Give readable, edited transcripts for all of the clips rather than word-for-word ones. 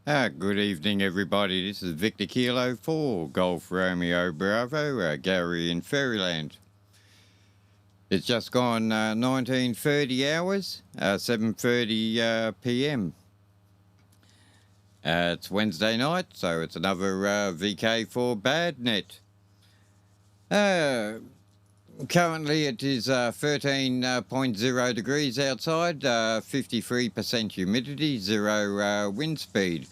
Good evening, everybody. This is Victor Kilo 4, Golf Romeo Bravo, Gary in Fairyland. It's just gone 19:30 hours, 7:30 p.m. It's Wednesday night, so it's another VK4BAD net. Currently it is 13.0 degrees outside, 53% humidity, 0 wind speed.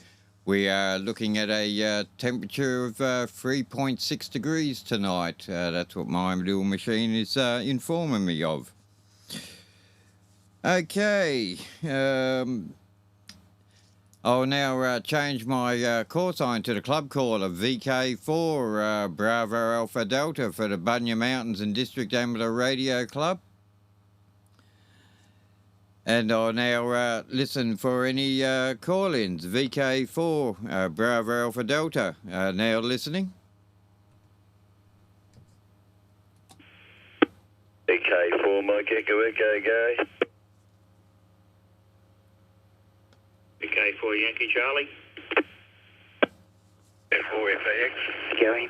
We are looking at a temperature of 3.6 degrees tonight. That's what my little machine is informing me of. Okay. I'll now change my call sign to the club call of VK4 Bravo Alpha Delta for the Bunya Mountains and District Amateur Radio Club. And I'll now listen for any call-ins. VK4 Bravo Alpha Delta now listening. VK4 Mike Echo Echo Gary. VK4 Yankee Charlie. F4 FAX. Gary.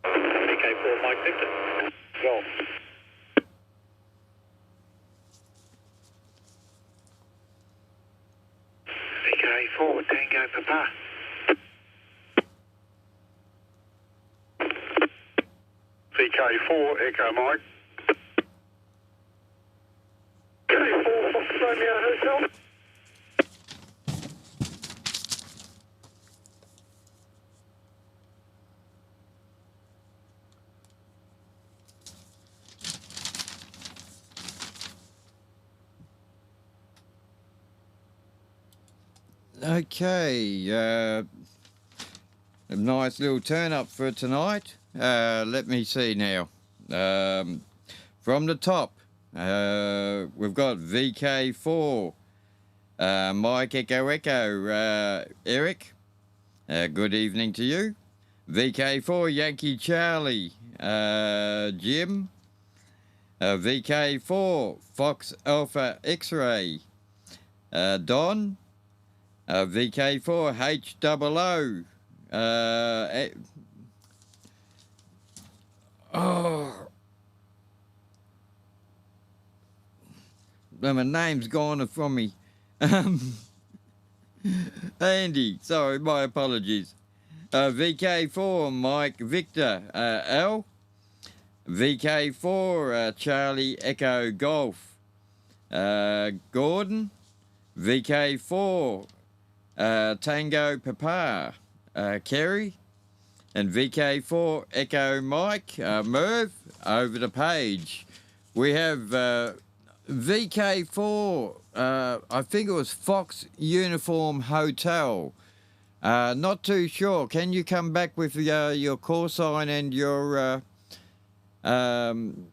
VK4 Mike Victor. Golf. VK4 Tango Papa. VK4 Echo Mike. VK4 Fox Romeo Hotel. Okay, a nice little turn up for tonight. Let me see now. From the top, we've got VK4, Mike Echo Echo, Eric. Good evening to you. VK4 Yankee Charlie, Jim. VK4 Fox Alpha X-Ray, Don. VK4 HOO. My name's gone from me. Andy, sorry, my apologies. VK4 Mike Victor L. VK4 Charlie Echo Golf. Gordon. VK4 Tango Papa, Kerry, and VK4 Echo Mike, Merv, over the page. We have VK4, I think it was Fox Uniform Hotel. Not too sure. Can you come back with your call sign and your name,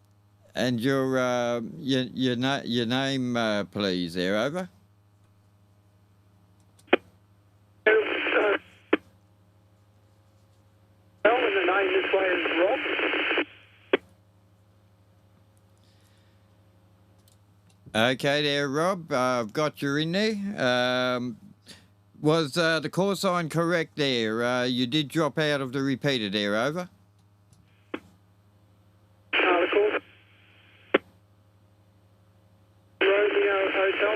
please? There, over. Okay there, Rob. I've got you in there. Was the call sign correct there? You did drop out of the repeater there, over. The call. Romeo Hotel,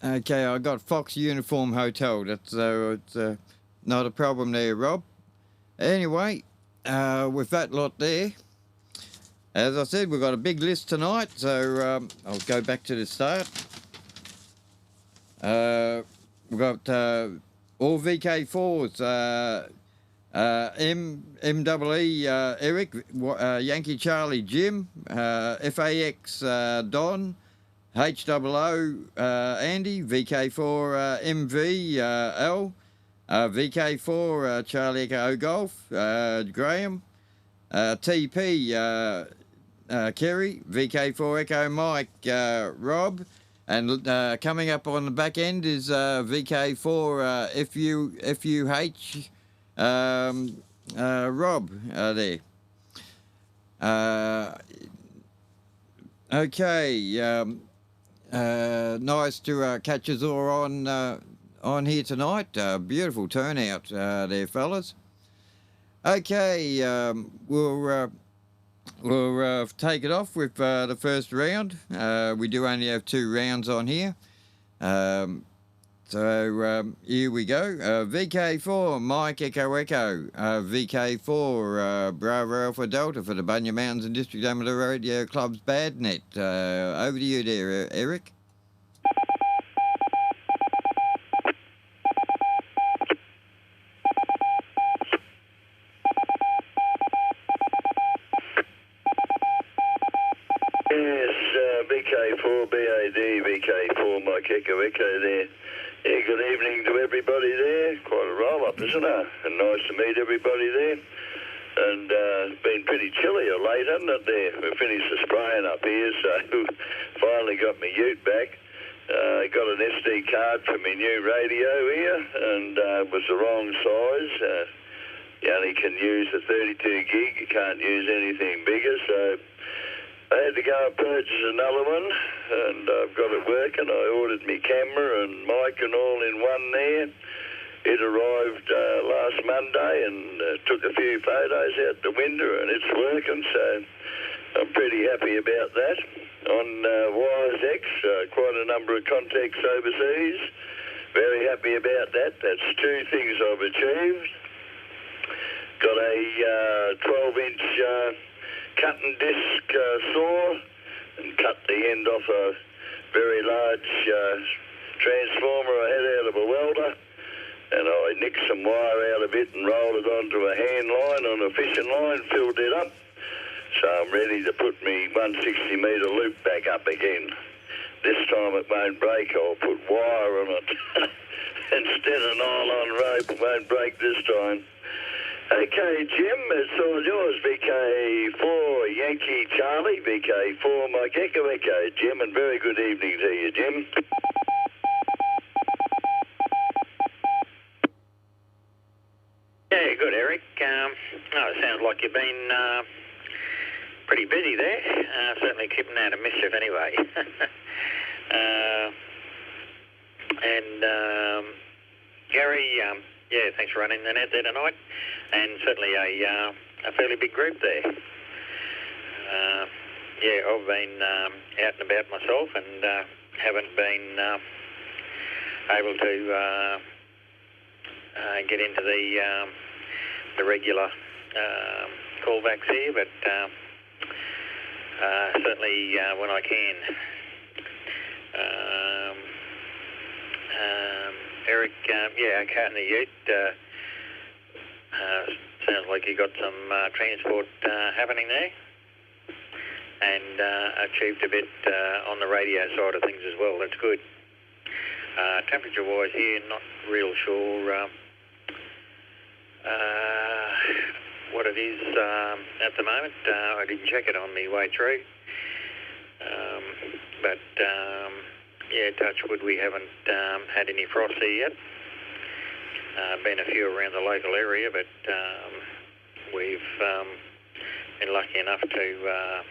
over. Okay, I got Fox Uniform Hotel. That's it's not a problem there, Rob. Anyway, with that lot there, as I said, we've got a big list tonight, so I'll go back to the start. We've got all VK4s, MEE Eric, Yankee Charlie Jim, FAX Don, HOO Andy, VK4 MV L, VK4 Charlie Echo Golf, Graham, TP Kerry, VK4 Echo Mike Rob, And coming up on the back end is VK4 FUH Rob there. Okay, nice to catch us all on here tonight. Beautiful turnout there, fellas. Okay, we'll take it off with the first round. We do only have 2 rounds on here. So here we go. VK4, Mike Echo Echo. VK4, Bravo Alpha Delta for the Bunya Mountains and District Amateur Radio Club's BADnet. Over to you there, Eric. Yes, VK4BAD, VK4 Mike Echo Echo there. Yeah, good evening to everybody there. Quite a roll-up, isn't it? And nice to meet everybody there. And it's been pretty chilly of late, hasn't it there? We finished the spraying up here, so finally got my ute back. Got an SD card for my new radio here, and it was the wrong size. You only can use a 32 gig, you can't use anything bigger, so I had to go and purchase another one, and I've got it working. I ordered my camera and mic and all in one there. It arrived last Monday and took a few photos out the window, and it's working, so I'm pretty happy about that. On Wires X, quite a number of contacts overseas. Very happy about that. That's 2 things I've achieved. Got a 12-inch cutting disc saw and cut the end off a very large transformer I had out of a welder, and I nicked some wire out of it and rolled it onto a hand line on a fishing line, filled it up, so I'm ready to put me 160 metre loop back up again. This time it won't break, I'll put wire on it instead of nylon rope. It won't break this time. Okay, Jim, it's all yours. VK4 Yankee Charlie, VK4 Mike Echo Echo, Jim, and very good evening to you, Jim. Yeah, good, Eric. It sounds like you've been pretty busy there. Certainly keeping out of mischief anyway. Gary, yeah, thanks for running the net there tonight, and certainly a fairly big group there. Yeah, I've been out and about myself and haven't been able to get into the regular callbacks here, but certainly when I can. Eric, yeah, okay, in the ute. Sounds like you got some transport happening there, and achieved a bit on the radio side of things as well. That's good. Temperature-wise here, not real sure what it is at the moment. I didn't check it on my way through, but yeah, touch wood, we haven't had any frost here yet. Been a few around the local area, but we've been lucky enough to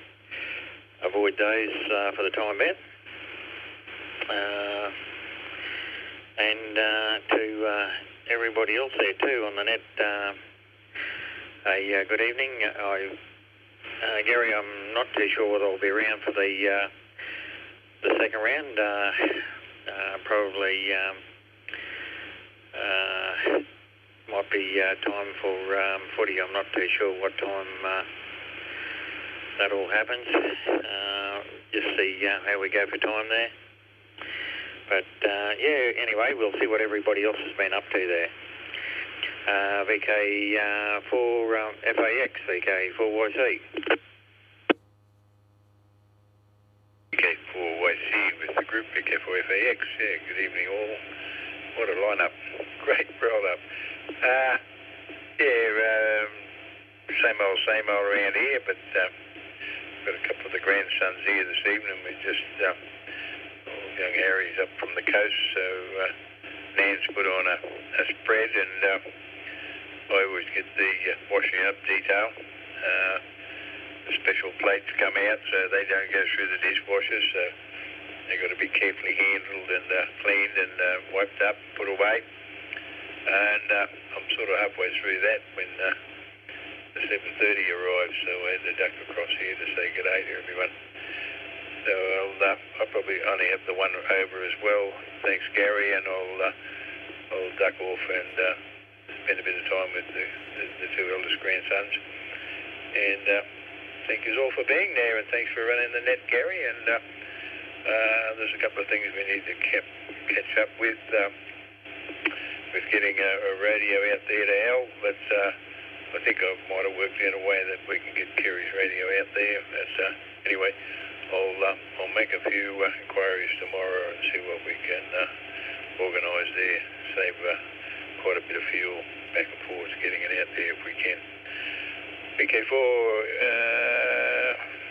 avoid those for the time being. And to everybody else there too on the net, a good evening. Gary, I'm not too sure whether I'll be around for the second round. Probably might be time for footy. I'm not too sure what time that all happens. Just see how we go for time there. But yeah, anyway, we'll see what everybody else has been up to there. VK4 FAX, VK4YC. VK4YC with the group VK4FAX. Yeah, good evening all. What a lineup. Great roll-up. Yeah, same old around here, but got a couple of the grandsons here this evening. We're just all going coast, so Nan's put on a spread, and I always get the washing up detail. The special plates come out so they don't go through the dishwasher, so they've got to be carefully handled and cleaned and wiped up, put away. And I'm sort of halfway through that when the 7:30 arrives, so I had to duck across here to say good day to everyone. So I'll probably only have the one over as well. Thanks, Gary, and I'll duck off and spend a bit of time with the two eldest grandsons. And thank you all for being there, and thanks for running the net, Gary. And there's a couple of things we need to catch up with getting a radio out there to Al, but I think I might have worked out a way that we can get Kerry's radio out there. Anyway, I'll make a few inquiries tomorrow and see what we can organise there. Save quite a bit of fuel back and forth getting it out there if we can. VK4,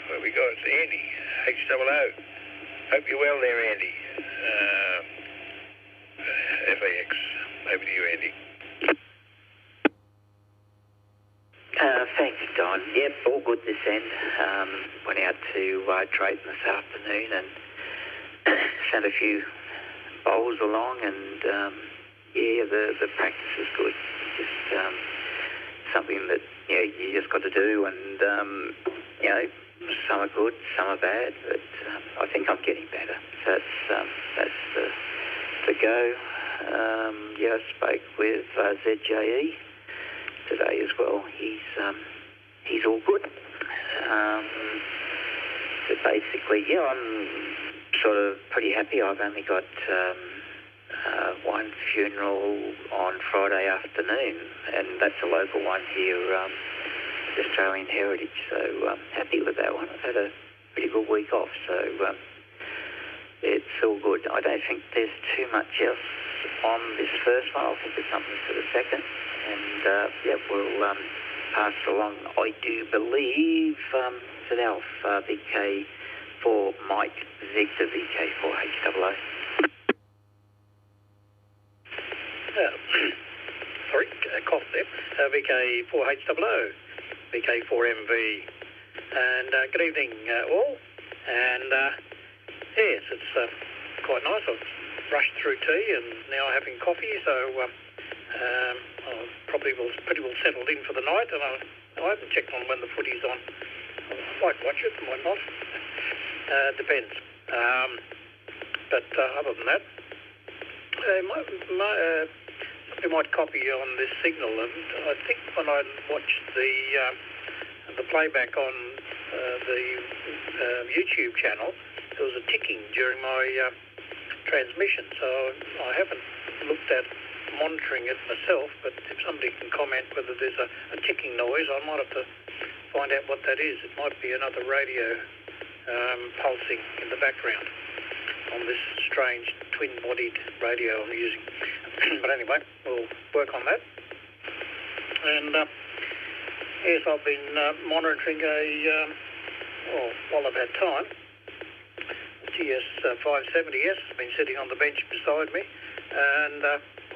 what we got? It's Andy, HOO. Hope you're well there, Andy. FAX. Over to you, Andy. Thanks, Don. Yep, all good this end. Went out to Drayton this afternoon and sent a few bowls along, and yeah, the practice is good. Just something that you just got to do, and some are good, some are bad, but I think I'm getting better. So that's the go. I spoke with ZJE today as well. He's all good. But basically, I'm sort of pretty happy. I've only got one funeral on Friday afternoon, and that's a local one here, Australian Heritage. So happy with that one. I've had a pretty good week off, so it's all good. I don't think there's too much else on this first one. I'll think of something for the second, and we'll pass it along. I do believe that Alpha VK4 Mike Victor VK4HOO. Sorry, cough there. VK4HOO, VK4MV, and good evening all. And yes, it's quite nice. I've rushed through tea and now having coffee, so I'm probably pretty well settled in for the night, and I haven't checked on when the footy's on. I might watch it, might not. Depends. But other than that, you might copy on this signal, and I think when I watched the playback on the YouTube channel, there was a ticking during my transmission, so I haven't looked at monitoring it myself, but if somebody can comment whether there's a ticking noise, I might have to find out what that is. It might be another radio pulsing in the background on this strange twin-bodied radio I'm using. But anyway, we'll work on that. And yes, I've been monitoring while I've had time, GS570S has been sitting on the bench beside me, and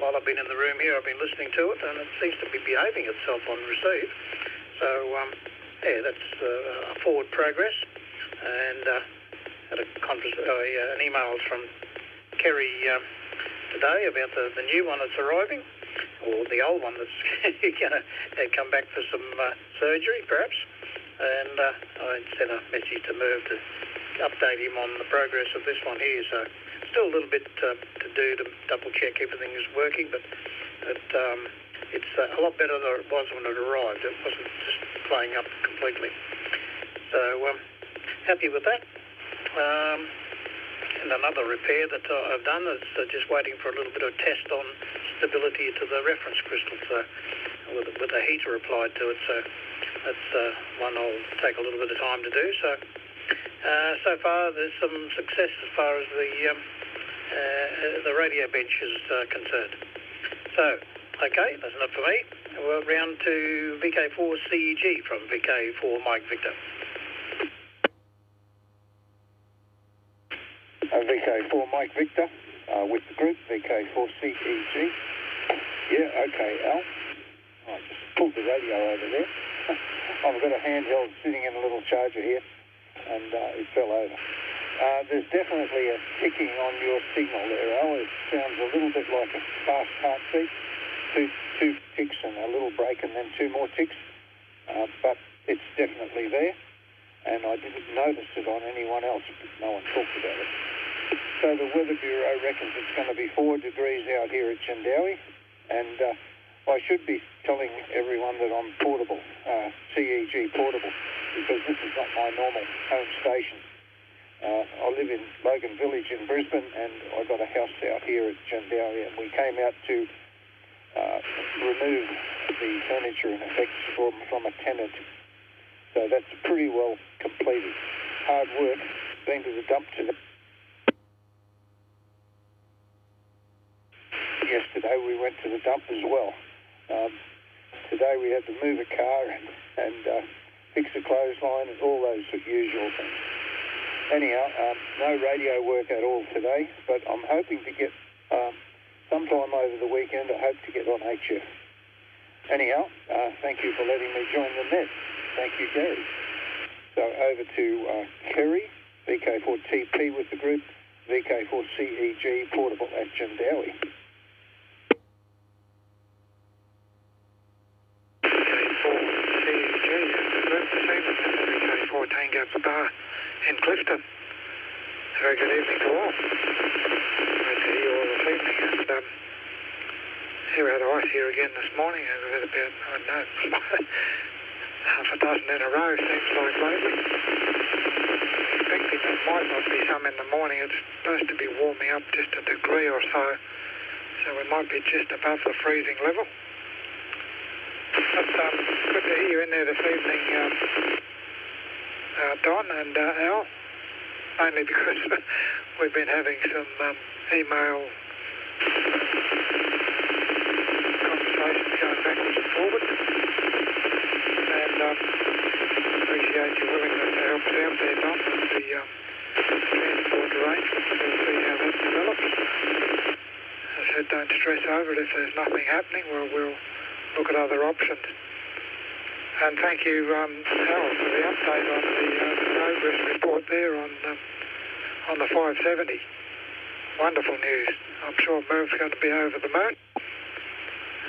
while I've been in the room here, I've been listening to it, and it seems to be behaving itself on receive. So, that's a forward progress. And had an email from Kerry today about the new one that's arriving, or the old one that's going to come back for some surgery, perhaps. And I sent a message to Merv to update him on the progress of this one here. So still a little bit to do to double check everything is working, but it's a lot better than it was when it arrived. It wasn't just playing up completely. So happy with that. And another repair that I've done is just waiting for a little bit of test on stability to the reference crystal, so with a heater applied to it. So that's one I'll take a little bit of time to do. So far there's some success as far as the radio bench is concerned. So, okay, that's enough for me. We're round to VK4CEG from VK4 Mike Victor. VK4 Mike Victor, with the group, VK4CEG. Yeah, okay, Al. I just pulled the radio over there. I've got a handheld sitting in a little charger here, and it fell over. There's definitely a ticking on your signal there, Al. It sounds a little bit like a fast heartbeat. Two ticks and a little break and then two more ticks. But it's definitely there. And I didn't notice it on anyone else, but no one talked about it. So the Weather Bureau reckons it's going to be 4 degrees out here at Jandowie. And I should be telling everyone that I'm portable, CEG portable, because this is not my normal home station. I live in Logan Village in Brisbane, and I got a house out here at Jandowie, and we came out to remove the furniture and effects from a tenant. So that's pretty well completed. Hard work. Been to the dump yesterday. We went to the dump as well. Today we had to move a car and fix a clothesline and all those usual things. Anyhow, no radio work at all today, but I'm hoping to get sometime over the weekend. I hope to get on HF. Anyhow, thank you for letting me join the net. Thank you, Gary. So over to Kerry, VK4TP with the group, VK4CEG portable at Jandowie. VK4 Tango Papa in Clifton. Very good evening to all. Great to hear you all this evening. And here we had ice here again this morning. We've had about, I don't know, half a dozen in a row, seems like lately. Expecting there might not be some in the morning. It's supposed to be warming up just a degree or so. So we might be just above the freezing level. But good to hear you in there this evening, Don and Al, mainly because we've been having some email conversations going backwards and forwards, and appreciate your willingness to help us out there, Don, with the transport arrangements. We'll see how that develops. As I said, don't stress over it if there's nothing happening. We'll look at other options. And thank you, Al, for the update on the progress report there on the 570. Wonderful news. I'm sure Merv's going to be over the moon.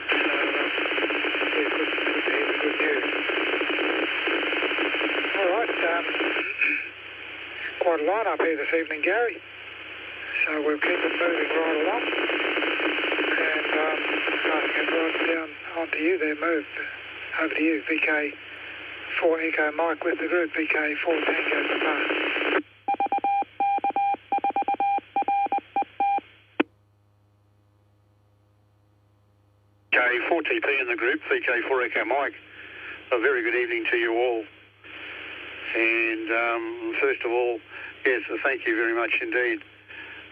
So, yeah, good to hear the good news. All right, quite a line up here this evening, Gary. So we'll keep it moving right along. And passing it right down onto you there, Merv. Over to you, VK4 Echo Mike with the group, VK4 Tango Papa. VK4TP in the group, VK4 Echo Mike. A very good evening to you all. And first of all, yes, thank you very much indeed,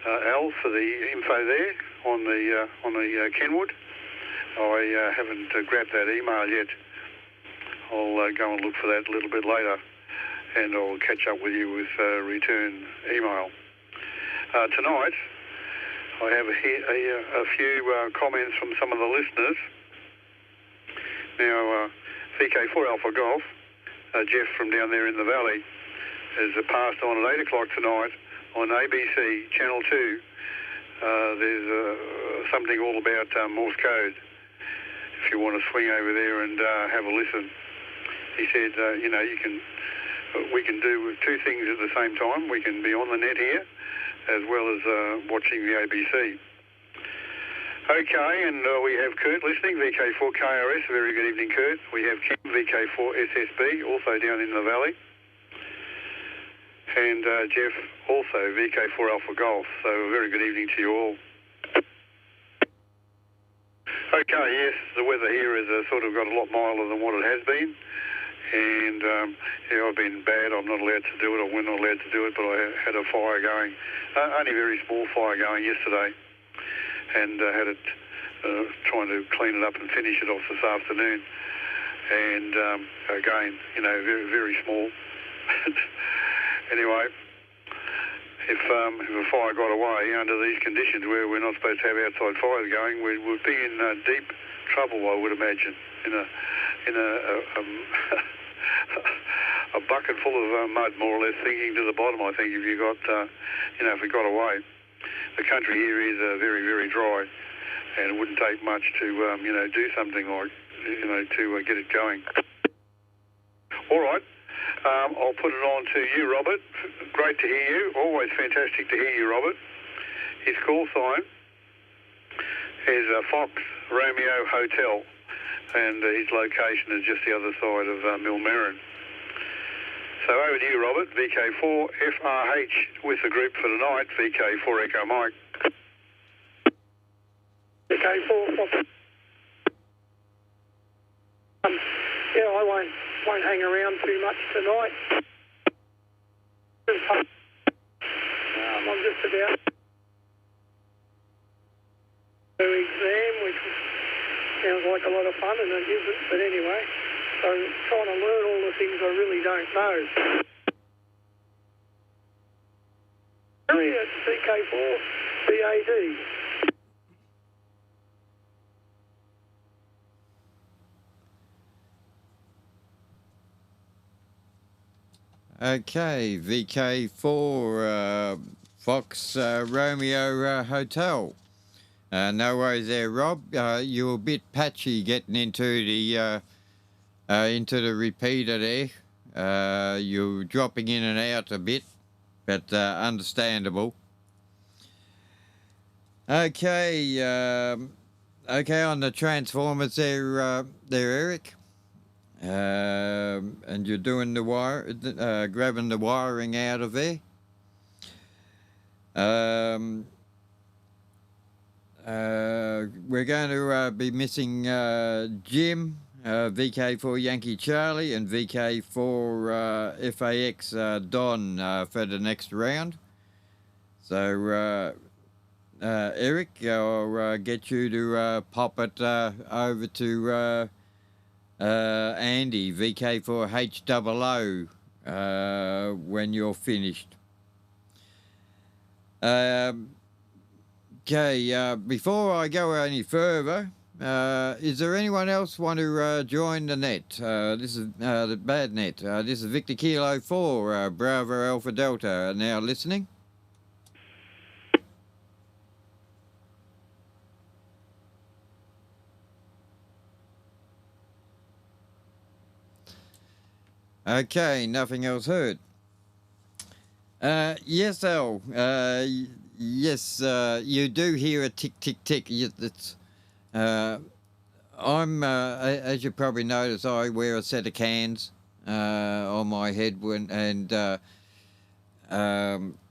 Al, for the info there on the Kenwood. I haven't grabbed that email yet. I'll go and look for that a little bit later, and I'll catch up with you with return email. Tonight, I have a few comments from some of the listeners. Now, VK4 Alpha Golf, Jeff from down there in the valley, has passed on at 8 o'clock tonight on ABC Channel 2. There's something all about Morse code. If you want to swing over there and have a listen. He said, we can do two things at the same time. We can be on the net here as well as watching the ABC. Okay, and we have Kurt listening, VK4KRS. Very good evening, Kurt. We have Kim, VK4SSB, also down in the valley. And Jeff, also VK4 Alpha Golf. So a very good evening to you all. Okay, yes, the weather here has sort of got a lot milder than what it has been. And, yeah, I've been bad. I'm not allowed to do it. I wasn't allowed to do it, but I had a fire going, only a very small fire going yesterday. And had it, trying to clean it up and finish it off this afternoon. And, again, very, very small. Anyway, if a fire got away under these conditions where we're not supposed to have outside fires going, we would be in deep trouble, I would imagine, in a a bucket full of mud, more or less, sinking to the bottom. I think if you got, if it got away, the country here is very, very dry, and it wouldn't take much to, do something like, to get it going. All right. I'll put it on to you, Robert. Great to hear you. Always fantastic to hear you, Robert. His call sign is Fox Romeo Hotel, and his location is just the other side of Millmerran. So over to you, Robert. VK4FRH with the group for tonight. VK4 Echo Mike. VK4 Fox. I won't hang around too much tonight. I'm just about the exam, which sounds like a lot of fun, and it isn't, but anyway, so trying to learn all the things I really don't know. It's VK4BAD. Okay, VK4 Fox Romeo Hotel. No worries there, Rob. You're a bit patchy getting into the repeater there. You're dropping in and out a bit, but understandable. Okay, on the transformers there, Eric. And you're doing the grabbing the wiring out of there. We're going to be missing Jim, VK4 Yankee Charlie, and VK4 FAX Don for the next round. So, Eric, I'll get you to pop it over to Andy, VK4HOO, when you're finished. Okay, before I go any further, is there anyone else want to join the net? This is the bad net. This is Victor Kilo 4, Bravo Alpha Delta, now listening. Okay, nothing else heard. Yes, Al. Yes, you do hear a tick, tick, tick. It's, I'm, as you probably noticed, I wear a set of cans on my head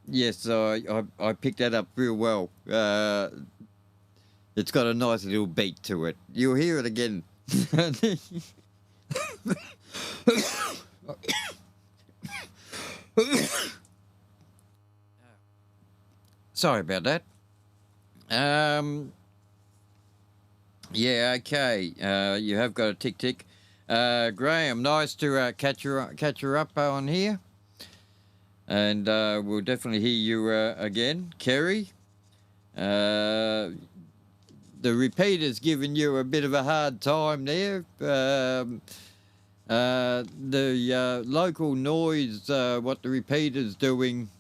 yes, I picked that up real well. It's got a nice little beat to it. You'll hear it again. Sorry about that. Yeah, okay. You have got a tick tick. Graham, nice to catch her up on here. And we'll definitely hear you again. Kerry, the repeater's giving you a bit of a hard time there. The local noise, what the repeater's doing,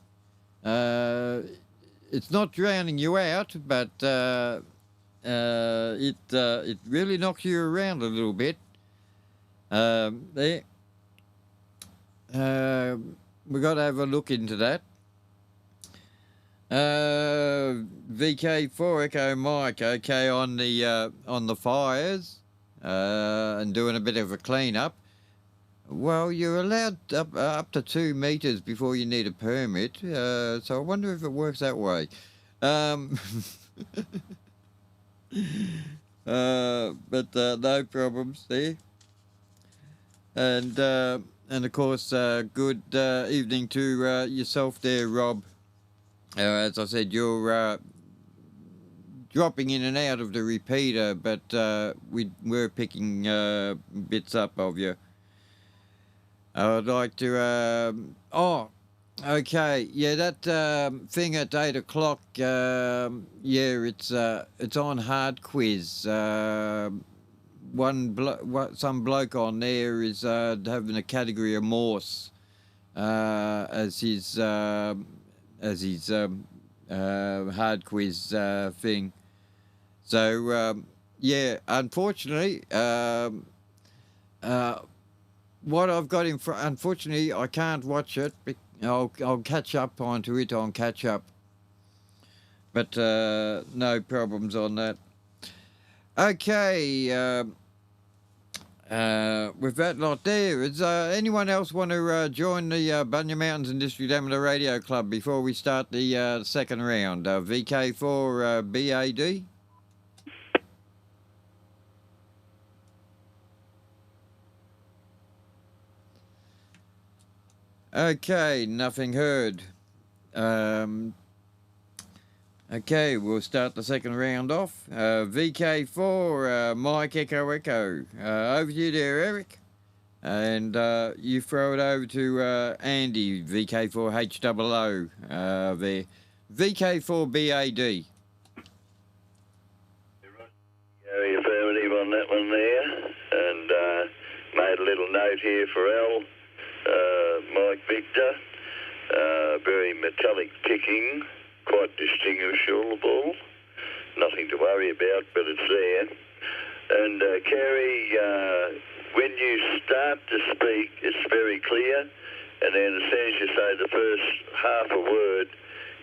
it's not drowning you out, but it really knocks you around a little bit. There, we got to have a look into that. VK4 Echo Mike, okay, on the fires and doing a bit of a clean-up. Well, you're allowed up to 2 meters before you need a permit, so I wonder if it works that way. But no problems there. And of course, good evening to yourself there, Rob. As I said, you're dropping in and out of the repeater, but we're picking bits up of you. I would like to, Okay, yeah, that thing at 8 o'clock. Yeah, it's on hard quiz. Some bloke on there is having a category of Morse as his hard quiz thing. So yeah, unfortunately, what I've got in front. Unfortunately, I can't watch it. I'll catch up onto it on catch up, but no problems on that. Okay, with that lot there, is anyone else want to join the Bunya Mountains and District Amateur Radio Club before we start the second round? VK4BAD? Okay, nothing heard. Okay, we'll start the second round off. VK4, Mike Echo Echo. Over to you there, Eric. And you throw it over to Andy, VK4HOO there. VK4BAD. Very affirmative on that one there. And made a little note here for Al. Mike Victor. Very metallic ticking. Quite distinguishable. Nothing to worry about, but it's there. And Kerry, when you start to speak, it's very clear. And then as soon as you say the first half a word,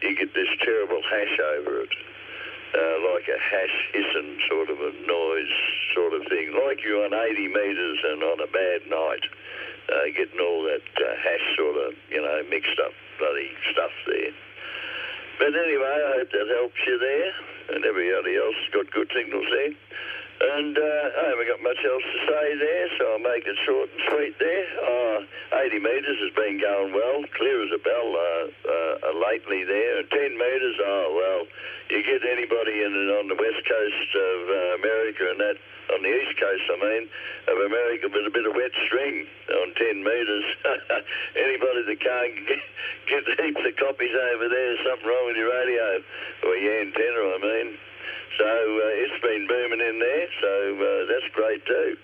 you get this terrible hash over it. Like a hash hissing sort of a noise sort of thing. Like you're on 80 metres and on a bad night. Getting all that hash sort of, mixed up bloody stuff there. But anyway, I hope that helps you there, and everybody else has got good signals there. And I haven't got much else to say there, so I'll make it short and sweet there. 80 metres has been going well, clear as a bell lately there. And 10 metres, you get anybody on the west coast of America and that, on the east coast, of America, with a bit of wet string on 10 metres. Anybody that can't get heaps of copies over there, there's something wrong with your radio, or your antenna, So it's been booming in there, so that's great too.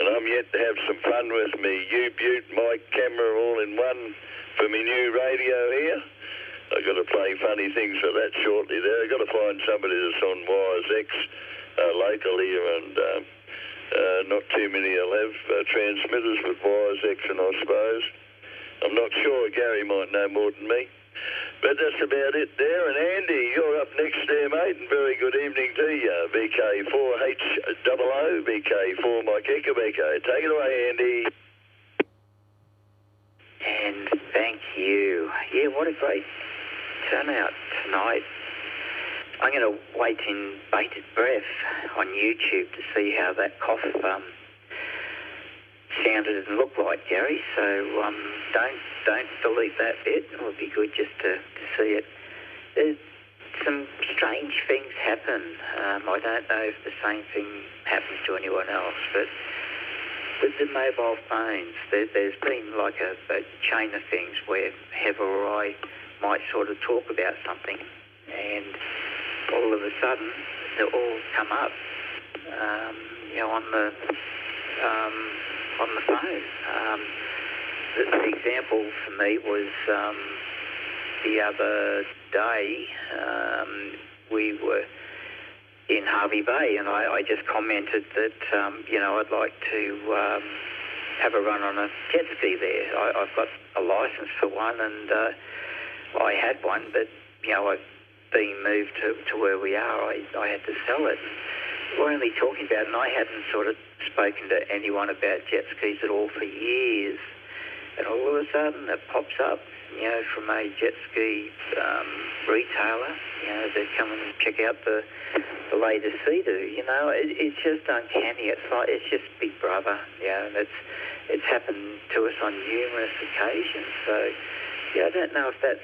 And I'm yet to have some fun with me U-Butte, mic, camera, all in one for me new radio here. I've got to play funny things for that shortly there. I've got to find somebody that's on Wires X local here, and not too many will have transmitters with Wires X, and I suppose. I'm not sure. Gary might know more than me. But that's about it there. And Andy, you're up next there, mate, and very good evening to you. VK4HOO, VK4 Mike Echo Echo. Take it away, Andy. And thank you. Yeah, what a great turnout tonight. I'm going to wait in bated breath on YouTube to see how that cough sounded and looked like, Gary. So don't delete that bit. It would be good just to see it. There's some strange things happen. I don't know if the same thing happens to anyone else, but with the mobile phones, there's been like a chain of things where Heather or I might sort of talk about something, and all of a sudden they'll all come up, on the phone. The example for me was the other day. We were in Harvey Bay, and I just commented that I'd like to have a run on a jet ski there. I've got a license for one, and I had one, but I've been moved to where we are. I had to sell it. We're only talking about it, and I hadn't sort of spoken to anyone about jet skis at all for years. And all of a sudden it pops up, from a jet ski retailer, they come and check out the latest Sea-Doo. It's just uncanny. It's just Big Brother, and it's happened to us on numerous occasions. So, I don't know if that's,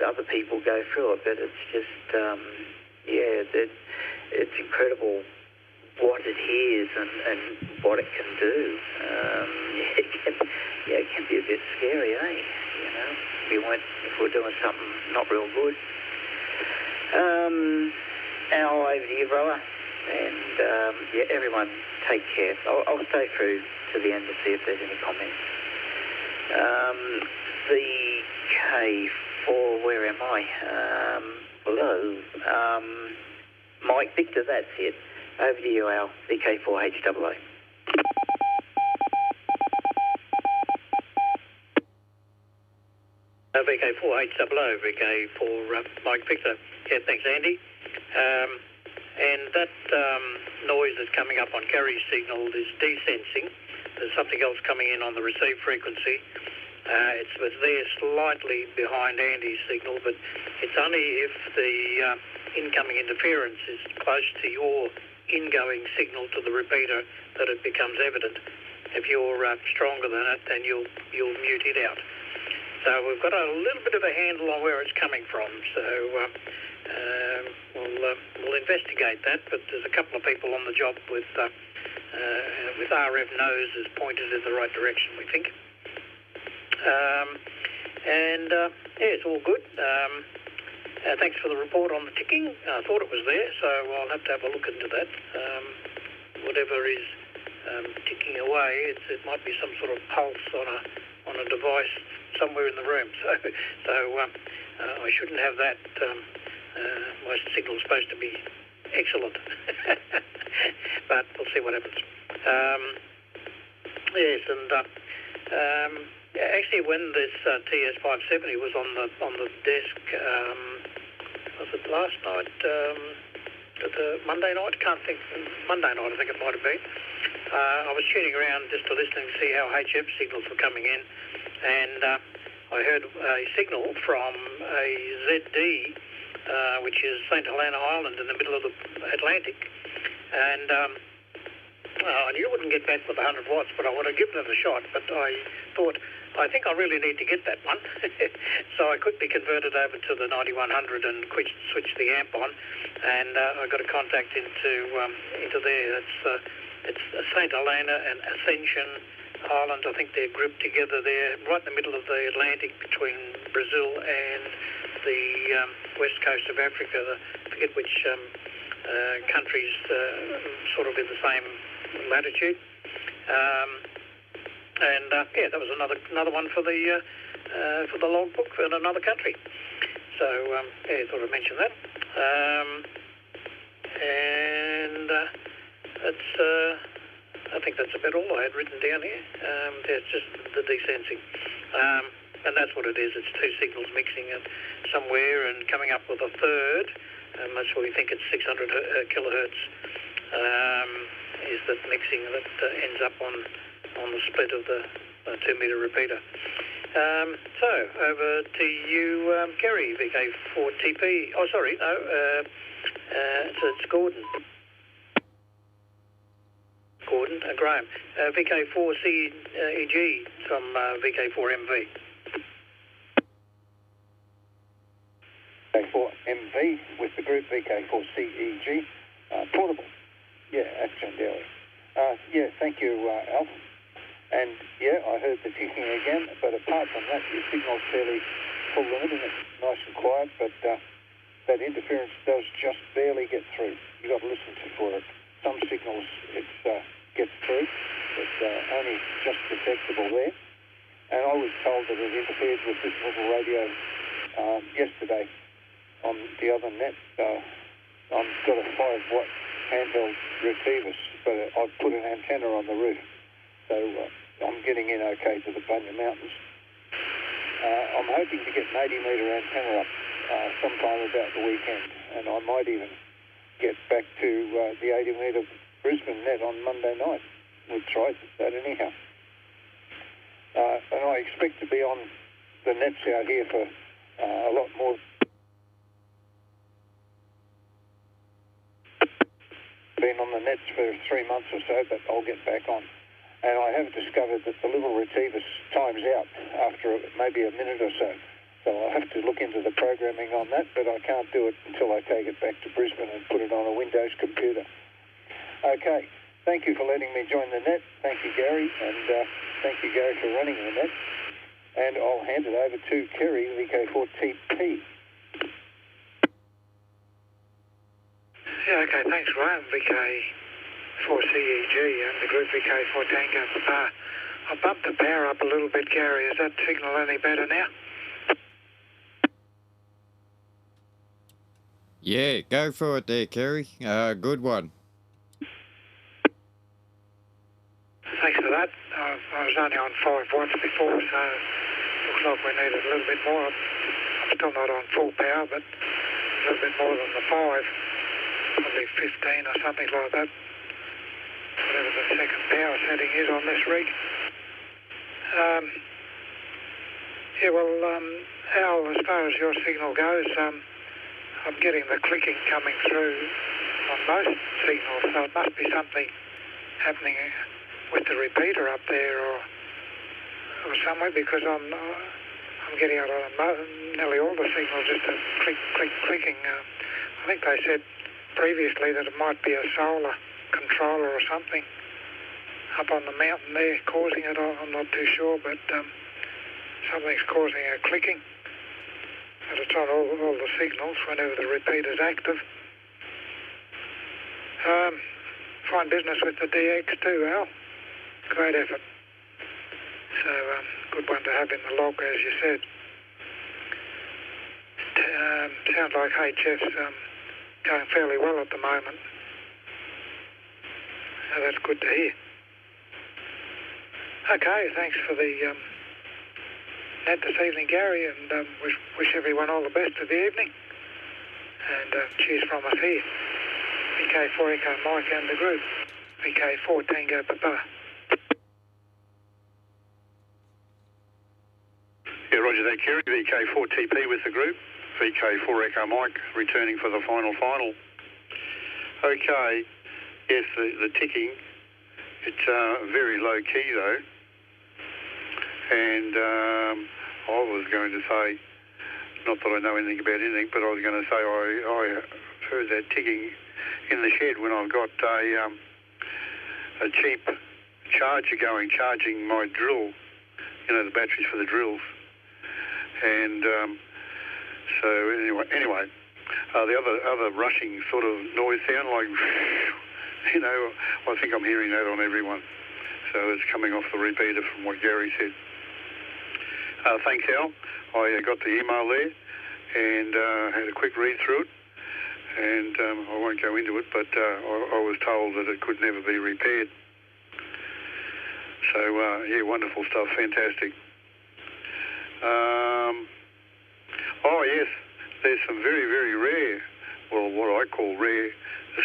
other people go through it, but it's just, it's incredible what it hears and what it can do. It can be a bit scary, eh? You know, if we're doing something not real good. Now over to you, brother. And everyone, take care. I'll stay through to the end to see if there's any comments. VK4, where am I? Hello. Mike Victor, that's it. Over to you, Al. VK4HAA. VK4HAA, VK4 Mike Victor. Yeah, thanks, Andy. And that noise that's coming up on Gary's signal is desensing. There's something else coming in on the receive frequency. It's there slightly behind Andy's signal, but it's only if the incoming interference is close to your ingoing signal to the repeater that it becomes evident. If you're stronger than it, then you'll mute it out. So we've got a little bit of a handle on where it's coming from. So we'll investigate that. But there's a couple of people on the job with RF noses pointed in the right direction, we think. It's all good. Thanks for the report on the ticking. I thought it was there, so I'll have to have a look into that. Whatever is ticking away, it might be some sort of pulse on a device somewhere in the room. So I shouldn't have that. My signal's supposed to be excellent, but we'll see what happens. Yes, and actually, when this TS570 was on the desk, was it last night? Monday night? Can't think. Monday night, I think it might have been. I was tuning around just to listen and see how HF signals were coming in, and I heard a signal from a ZD, which is St. Helena Island in the middle of the Atlantic, and I knew it wouldn't get back with 100 watts, but I would have given it a shot. But I thought, I think I really need to get that one. So I quickly converted over to the 9100 and switched the amp on, and I got a contact into there. It's St. Helena and Ascension Island. I think they're grouped together there, right in the middle of the Atlantic between Brazil and the west coast of Africa. I forget which countries, sort of in the same latitude. That was another one for the logbook in another country. So I thought I'd mention that. I think that's about all I had written down here. There's just the desensing. And that's what it is. It's two signals mixing somewhere and coming up with a third. And that's why we think it's 600 kilohertz is that mixing that ends up on the split of the 2-meter repeater. So over to you, Kerry, VK4TP. Oh, sorry, no, it's Gordon. Graham. VK4CEG from VK4MV. VK4MV with the group VK4CEG. Portable. Yeah, at Jandawi. Thank you, Alf. And I heard the ticking again, but apart from that, your signal's fairly full limited. It's nice and quiet, but that interference does just barely get through. You've got to listen for it. Some signals it gets through, but only just detectable there. And I was told that it interfered with this little radio yesterday on the other net. I've got a 5-watt handheld receiver, but I've put an antenna on the roof, so I'm getting in okay to the Bunya Mountains. I'm hoping to get an 80-metre antenna up sometime about the weekend, and I might even get back to the 80-metre Brisbane net on Monday night. We'll try that anyhow. And I expect to be on the nets out here for a lot more. Been on the nets for 3 months or so, but I'll get back on. And I have discovered that the little receiver times out after maybe a minute or so. So I'll have to look into the programming on that, but I can't do it until I take it back to Brisbane and put it on a Windows computer. Okay. Thank you for letting me join the net. Thank you, Gary, and thank you, Gary, for running the net. And I'll hand it over to Kerry, VK4TP. Yeah, okay, thanks, Graham. VK4CEG and the group VK4 Tango Papa. I bumped the power up a little bit, Gary. Is that signal any better now? Yeah, go for it there, Kerry. Good one. Thanks for that. I was only on 5 watts before, so looks like we needed a little bit more. I'm still not on full power, but a little bit more than the 5. Probably 15 or something like that. Whatever the second power setting is on this rig. Al, as far as your signal goes, I'm getting the clicking coming through on most signals, so it must be something happening with the repeater up there or somewhere, because I'm getting out of nearly all the signals just a clicking. I think they said previously that it might be a solar controller or something up on the mountain there causing it. I'm not too sure, but something's causing a clicking. And it's on all the signals whenever the repeater's active. Fine business with the DX too, Al. Great effort. So, good one to have in the log, as you said. Sounds like HF's going fairly well at the moment. So that's good to hear. Okay, thanks for the net this evening, Gary, and wish everyone all the best for the evening. And cheers from us here. VK4 Echo Mike and the group. VK4 Tango Papa. Yeah, roger that, Kerry. VK4TP with the group. VK4 Echo Mike returning for the final. Okay, yes, the ticking, it's very low key though. And I was going to say, not that I know anything about anything, but I was going to say I heard that ticking in the shed when I've got a cheap charger going, charging my drill, the batteries for the drills. And so anyway, the other rushing sort of noise sound, like, I think I'm hearing that on everyone. So it's coming off the repeater from what Gary said. Thanks, Al. I got the email there and had a quick read through it. And I won't go into it, but I was told that it could never be repaired. So, yeah, wonderful stuff, fantastic. Oh, yes, there's some very, very rare, well, what I call rare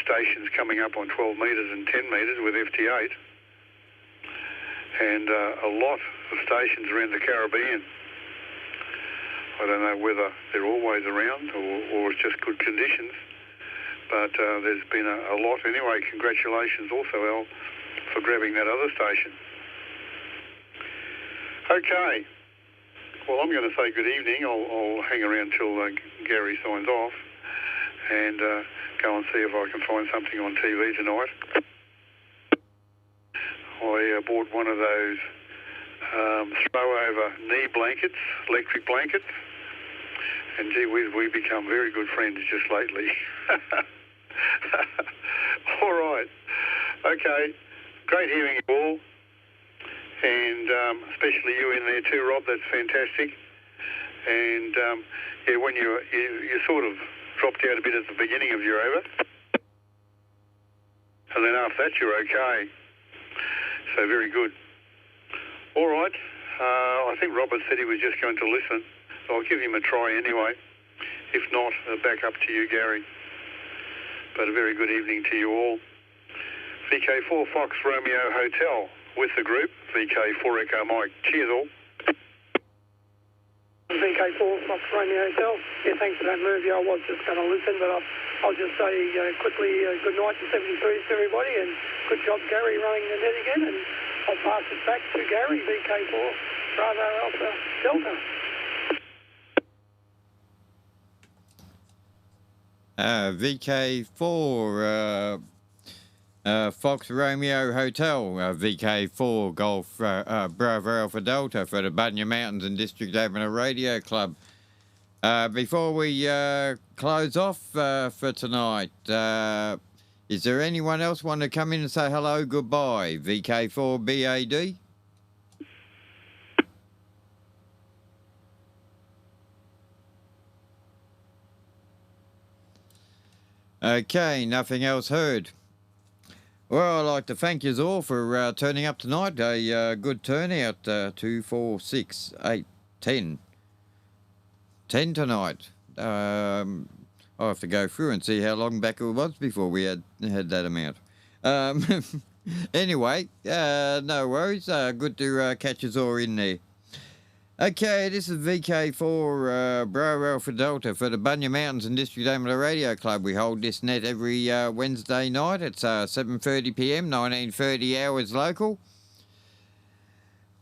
stations coming up on 12 metres and 10 metres with FT8. And a lot of stations around the Caribbean. I don't know whether they're always around or it's just good conditions. But there's been a lot. Anyway, congratulations also, Al, for grabbing that other station. Okay. Well, I'm going to say good evening. I'll hang around till Gary signs off and go and see if I can find something on TV tonight. I bought one of those throw-over knee blankets, electric blankets, and gee whiz, we've become very good friends just lately. All right. Okay. Great hearing you all. And especially you in there too, Rob. That's fantastic. And yeah, when you sort of dropped out a bit at the beginning of your over, and then after that you're okay. So very good. All right. I think Robert said he was just going to listen. So I'll give him a try anyway. If not, back up to you, Gary. But a very good evening to you all. VK4 Fox Romeo Hotel with the group. VK4 Echo Mike. Cheers all. VK4 Fox Romeo Hotel. Yeah, thanks for that movie. I was just going to listen, but I'll just say quickly good night to 73s to everybody, and good job, Gary, running the net again. And I'll pass it back to Gary, VK4 Bravo Alpha Delta. VK4 Fox Romeo Hotel, VK4 Golf Bravo Alpha Delta for the Bunya Mountains and District Amateur Radio Club. Before we close off for tonight, is there anyone else want to come in and say hello, goodbye? VK4BAD? Okay, nothing else heard. Well, I'd like to thank you all for turning up tonight. A good turnout, 2, 4, 6, 8, 10. 10 tonight. I'll have to go through and see how long back it was before we had that amount. Anyway, no worries. Good to catch us all in there. Okay, this is VK4 Bravo Alpha Delta for the Bunya Mountains and District Amateur Radio Club. We hold this net every Wednesday night. It's 7:30 p.m, 19:30 hours local.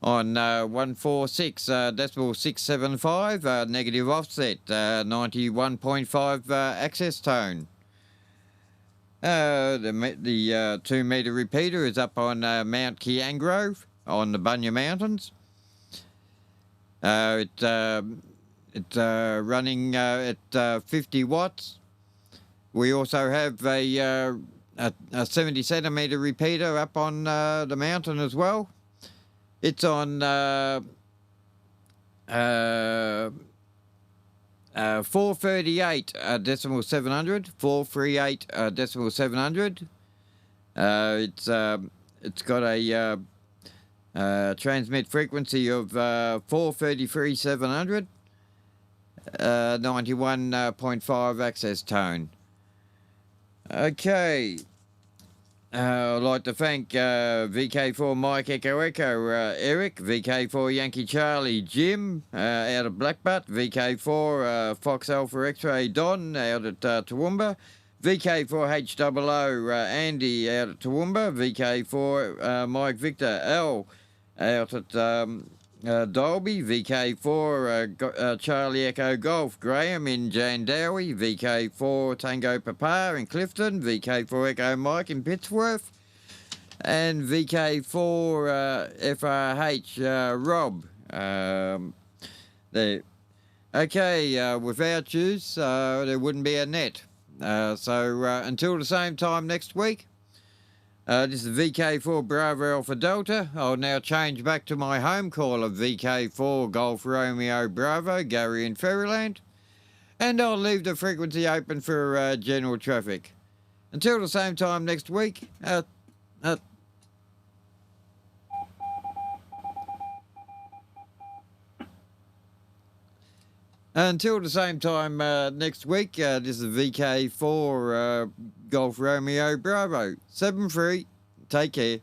On 146.675 negative offset, 91.5 access tone. The 2 metre repeater is up on Mount Kiangrove on the Bunya Mountains. It's running at 50 watts. We also have a 70 centimetre repeater up on the mountain as well. It's on 438.700. 438.700. It's got a transmit frequency of 433.700, 91.5 access tone. Okay. I'd like to thank VK4 Mike Echo Echo Eric, VK4 Yankee Charlie Jim out of Blackbutt, VK4 Fox Alpha X-Ray Don out at Toowoomba, VK4 HOO Andy out at Toowoomba, VK4 Mike Victor L out at Dolby, VK4 Charlie Echo Golf Graham in Jandowie, VK4 Tango Papa in Clifton, VK4 Echo Mike in Pittsworth, and VK4 FRH Rob there. Okay, without yous, there wouldn't be a net. So until the same time next week, this is VK4 Bravo Alpha Delta. I'll now change back to my home call of VK4 Golf Romeo Bravo, Gary in Fairyland. And I'll leave the frequency open for general traffic. Until the same time next week, until the same time next week, this is VK4 Golf Romeo Bravo. 7-3. Take care.